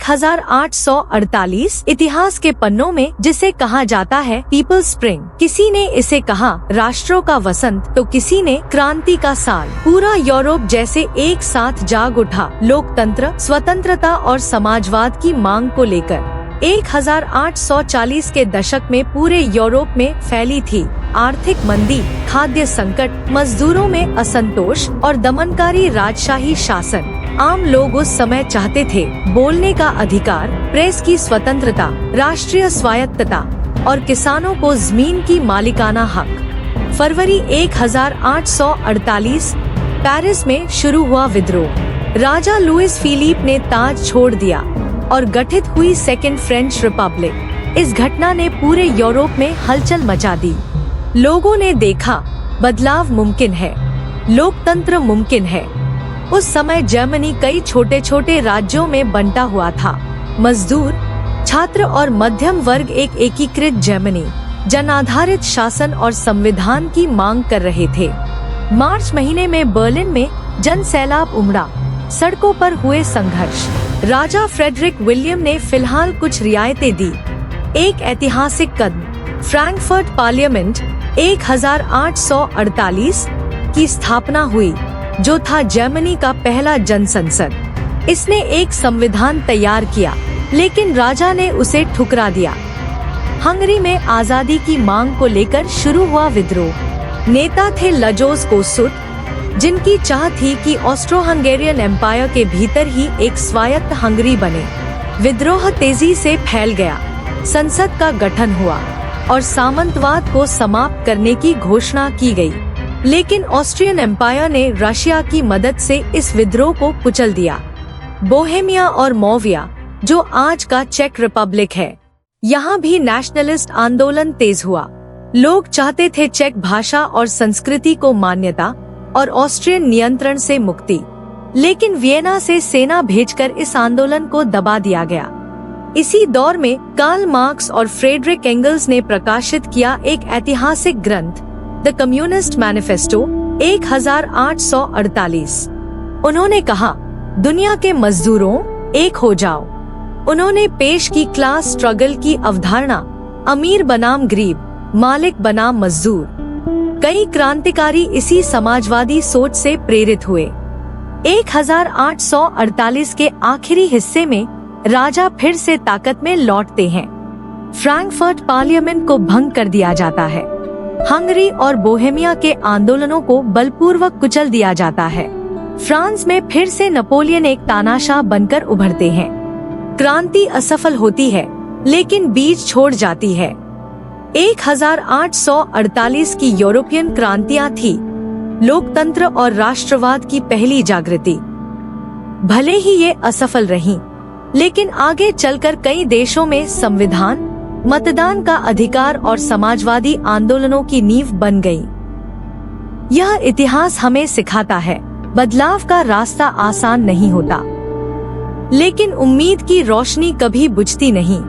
1848 इतिहास के पन्नों में जिसे कहा जाता है पीपल स्प्रिंग। किसी ने इसे कहा राष्ट्रों का वसंत, तो किसी ने क्रांति का साल। पूरा यूरोप जैसे एक साथ जाग उठा लोकतंत्र, स्वतंत्रता और समाजवाद की मांग को लेकर। 1840 के दशक में पूरे यूरोप में फैली थी आर्थिक मंदी, खाद्य संकट, मजदूरों में असंतोष और दमनकारी राजशाही शासन। आम लोग उस समय चाहते थे बोलने का अधिकार, प्रेस की स्वतंत्रता, राष्ट्रीय स्वायत्तता और किसानों को जमीन की मालिकाना हक। फरवरी 1848 पेरिस में शुरू हुआ विद्रोह। राजा लुइस फिलिप ने ताज छोड़ दिया और गठित हुई सेकेंड फ्रेंच रिपब्लिक। इस घटना ने पूरे यूरोप में हलचल मचा दी। लोगों ने देखा बदलाव मुमकिन है, लोकतंत्र मुमकिन है। उस समय जर्मनी कई छोटे छोटे राज्यों में बंटा हुआ था। मजदूर, छात्र और मध्यम वर्ग एक एकीकृत जर्मनी, जनाधारित शासन और संविधान की मांग कर रहे थे। मार्च महीने में बर्लिन में जन सैलाब उमड़ा, सड़कों पर हुए संघर्ष। राजा फ्रेडरिक विलियम ने फिलहाल कुछ रियायतें दी। एक ऐतिहासिक कदम, फ्रैंकफर्ट पार्लियामेंट 1848 की स्थापना हुई, जो था जर्मनी का पहला जन संसद। इसने एक संविधान तैयार किया, लेकिन राजा ने उसे ठुकरा दिया। हंगरी में आजादी की मांग को लेकर शुरू हुआ विद्रोह। नेता थे लजोस कोसुट, जिनकी चाह थी कि ऑस्ट्रो हंगेरियन एम्पायर के भीतर ही एक स्वायत्त हंगरी बने। विद्रोह तेजी से फैल गया, संसद का गठन हुआ और सामंतवाद को समाप्त करने की घोषणा की गई। लेकिन ऑस्ट्रियन एम्पायर ने रशिया की मदद से इस विद्रोह को कुचल दिया। बोहेमिया और मोविया, जो आज का चेक रिपब्लिक है, यहाँ भी नेशनलिस्ट आंदोलन तेज हुआ। लोग चाहते थे चेक भाषा और संस्कृति को मान्यता और ऑस्ट्रियन नियंत्रण से मुक्ति। लेकिन वियना से सेना भेजकर इस आंदोलन को दबा दिया गया। इसी दौर में कार्ल मार्क्स और फ्रेडरिक एंगल्स ने प्रकाशित किया एक ऐतिहासिक ग्रंथ, द कम्युनिस्ट मैनिफेस्टो 1848। उन्होंने कहा, दुनिया के मजदूरों, एक हो जाओ। उन्होंने पेश की क्लास स्ट्रगल की अवधारणा, अमीर बनाम गरीब, मालिक बनाम मजदूर। कई क्रांतिकारी इसी समाजवादी सोच से प्रेरित हुए। 1848 के आखिरी हिस्से में राजा फिर से ताकत में लौटते हैं। फ्रैंकफर्ट पार्लियामेंट को भंग कर दिया जाता है। हंगरी और बोहेमिया के आंदोलनों को बलपूर्वक कुचल दिया जाता है। फ्रांस में फिर से नेपोलियन एक तानाशाह बनकर उभरते हैं। क्रांति असफल होती है, लेकिन बीज छोड़ जाती है। 1848 की यूरोपियन क्रांतियां थी लोकतंत्र और राष्ट्रवाद की पहली जागृति। भले ही ये असफल रहीं, लेकिन आगे चलकर कई देशों में संविधान, मतदान का अधिकार और समाजवादी आंदोलनों की नींव बन गई। यह इतिहास हमें सिखाता है, बदलाव का रास्ता आसान नहीं होता, लेकिन उम्मीद की रोशनी कभी बुझती नहीं।